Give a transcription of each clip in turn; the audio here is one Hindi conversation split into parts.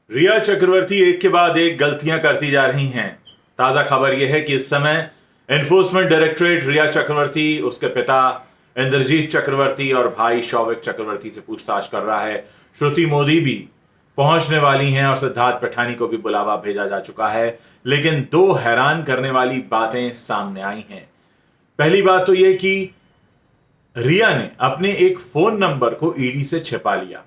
रिया चक्रवर्ती एक के बाद एक गलतियां करती जा रही हैं। ताजा खबर यह है कि इस समय एनफोर्समेंट डायरेक्टरेट रिया चक्रवर्ती, उसके पिता इंद्रजीत चक्रवर्ती और भाई शौविक चक्रवर्ती से पूछताछ कर रहा है। श्रुति मोदी भी पहुंचने वाली हैं और सिद्धार्थ पिठानी को भी बुलावा भेजा जा चुका है। लेकिन दो हैरान करने वाली बातें सामने आई हैं। पहली बात तो यह कि रिया ने अपने एक फोन नंबर को ईडी से छिपा लिया।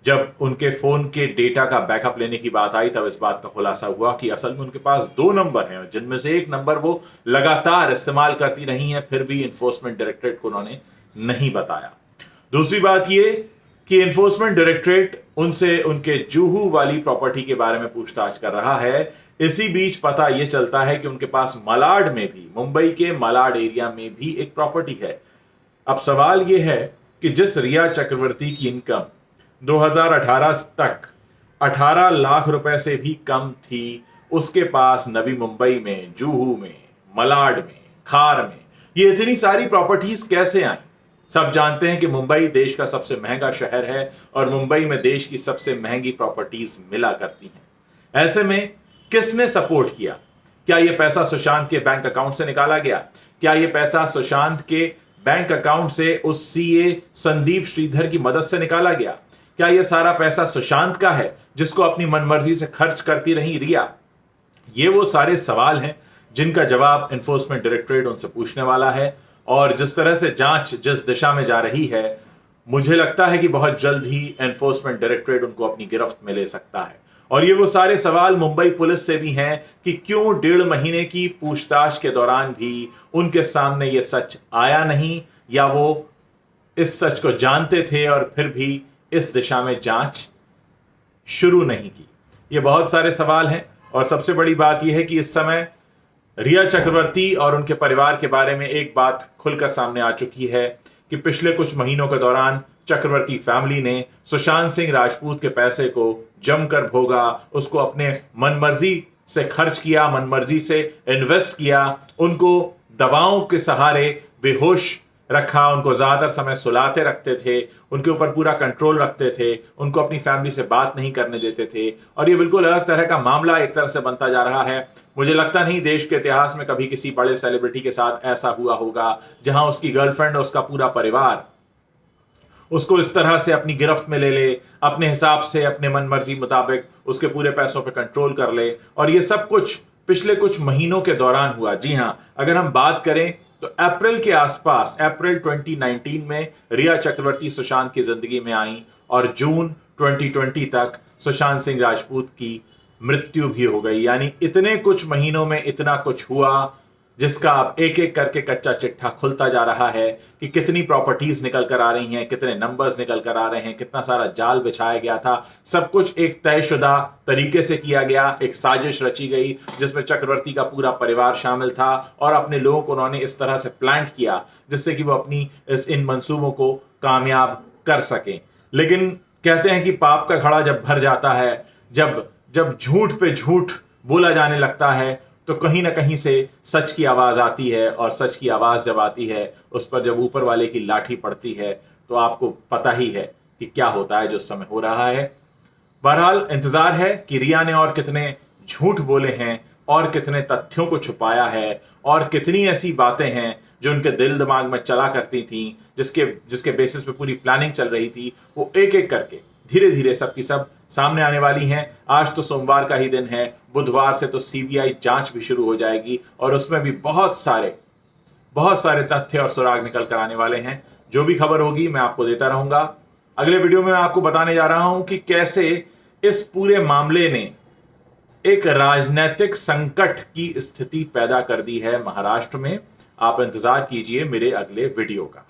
जब उनके फोन के डेटा का बैकअप लेने की बात आई तब इस बात का खुलासा हुआ कि असल में उनके पास दो नंबर हैं, जिनमें से एक नंबर वो लगातार इस्तेमाल करती रही हैं, फिर भी इन्फोर्समेंट डायरेक्टरेट को उन्होंने नहीं बताया। दूसरी बात ये कि इन्फोर्समेंट डायरेक्टरेट उनसे उनके जुहू वाली प्रॉपर्टी के बारे में पूछताछ कर रहा है। इसी बीच पता यह चलता है कि उनके पास मलाड में भी, मुंबई के मलाड एरिया में भी एक प्रॉपर्टी है। अब सवाल यह है कि जिस रिया चक्रवर्ती की इनकम 2018 तक 18 लाख रुपए से भी कम थी, उसके पास नवी मुंबई में, जुहू में, मलाड में, खार में ये इतनी सारी प्रॉपर्टीज कैसे आई? सब जानते हैं कि मुंबई देश का सबसे महंगा शहर है और मुंबई में देश की सबसे महंगी प्रॉपर्टीज मिला करती हैं। ऐसे में किसने सपोर्ट किया? क्या यह पैसा सुशांत के बैंक अकाउंट से निकाला गया? क्या यह पैसा सुशांत के बैंक अकाउंट से उस सीए संदीप श्रीधर की मदद से निकाला गया? क्या यह सारा पैसा सुशांत का है जिसको अपनी मनमर्जी से खर्च करती रही रिया? ये वो सारे सवाल हैं जिनका जवाब एनफोर्समेंट डायरेक्टरेट उनसे पूछने वाला है। और जिस तरह से जांच जिस दिशा में जा रही है, मुझे लगता है कि बहुत जल्द ही एनफोर्समेंट डायरेक्टरेट उनको अपनी गिरफ्त में ले सकता है। और ये वो सारे सवाल मुंबई पुलिस से भी हैं कि क्यों 1.5 महीने की पूछताछ के दौरान भी उनके सामने ये सच आया नहीं, या वो इस सच को जानते थे और फिर भी इस दिशा में जांच शुरू नहीं की। ये बहुत सारे सवाल हैं। और सबसे बड़ी बात यह है कि इस समय रिया चक्रवर्ती और उनके परिवार के बारे में एक बात खुलकर सामने आ चुकी है कि पिछले कुछ महीनों के दौरान चक्रवर्ती फैमिली ने सुशांत सिंह राजपूत के पैसे को जमकर भोगा, उसको अपने मनमर्जी से खर्च किया, मनमर्जी से इन्वेस्ट किया, उनको दवाओं के सहारे बेहोश रखा, उनको ज्यादातर समय सुलाते रखते थे, उनके ऊपर पूरा कंट्रोल रखते थे, उनको अपनी फैमिली से बात नहीं करने देते थे। और ये बिल्कुल अलग तरह का मामला एक तरह से बनता जा रहा है। मुझे लगता नहीं देश के इतिहास में कभी किसी बड़े सेलिब्रिटी के साथ ऐसा हुआ होगा जहां उसकी गर्लफ्रेंड और उसका पूरा परिवार उसको इस तरह से अपनी गिरफ्त में ले ले, अपने हिसाब से अपने मनमर्जी मुताबिक उसके पूरे पैसों पर कंट्रोल कर ले। और ये सब कुछ पिछले कुछ महीनों के दौरान हुआ। जी हां, अगर हम बात करें तो अप्रैल के आसपास, अप्रैल 2019 में रिया चक्रवर्ती सुशांत की जिंदगी में आई और जून 2020 तक सुशांत सिंह राजपूत की मृत्यु भी हो गई। यानी इतने कुछ महीनों में इतना कुछ हुआ जिसका अब एक एक करके कच्चा चिट्ठा खुलता जा रहा है कि कितनी प्रॉपर्टीज निकल कर आ रही हैं, कितने नंबर्स निकल कर आ रहे हैं, कितना सारा जाल बिछाया गया था। सब कुछ एक तयशुदा तरीके से किया गया, एक साजिश रची गई जिसमें चक्रवर्ती का पूरा परिवार शामिल था और अपने लोगों को उन्होंने इस तरह से प्लांट किया जिससे कि वो अपनी इन मंसूबों को कामयाब कर सकें। लेकिन कहते हैं कि पाप का घड़ा जब भर जाता है, जब जब झूठ पे झूठ बोला जाने लगता है, तो कहीं ना कहीं से सच की आवाज आती है। और सच की आवाज जब आती है, उस पर जब ऊपर वाले की लाठी पड़ती है, तो आपको पता ही है कि क्या होता है जो समय हो रहा है। बहरहाल इंतजार है कि रिया ने और कितने झूठ बोले हैं और कितने तथ्यों को छुपाया है और कितनी ऐसी बातें हैं जो उनके दिल दिमाग में चला करती थी, जिसके बेसिस पे पूरी प्लानिंग चल रही थी, वो एक एक करके धीरे धीरे सब की सब सामने आने वाली हैं। आज तो सोमवार का ही दिन है, बुधवार से तो सीबीआई जांच भी शुरू हो जाएगी और उसमें भी बहुत सारे तथ्य और सुराग निकल कर आने वाले हैं। जो भी खबर होगी मैं आपको देता रहूंगा। अगले वीडियो में मैं आपको बताने जा रहा हूं कि कैसे इस पूरे मामले ने एक राजनीतिक संकट की स्थिति पैदा कर दी है महाराष्ट्र में। आप इंतजार कीजिए मेरे अगले वीडियो का।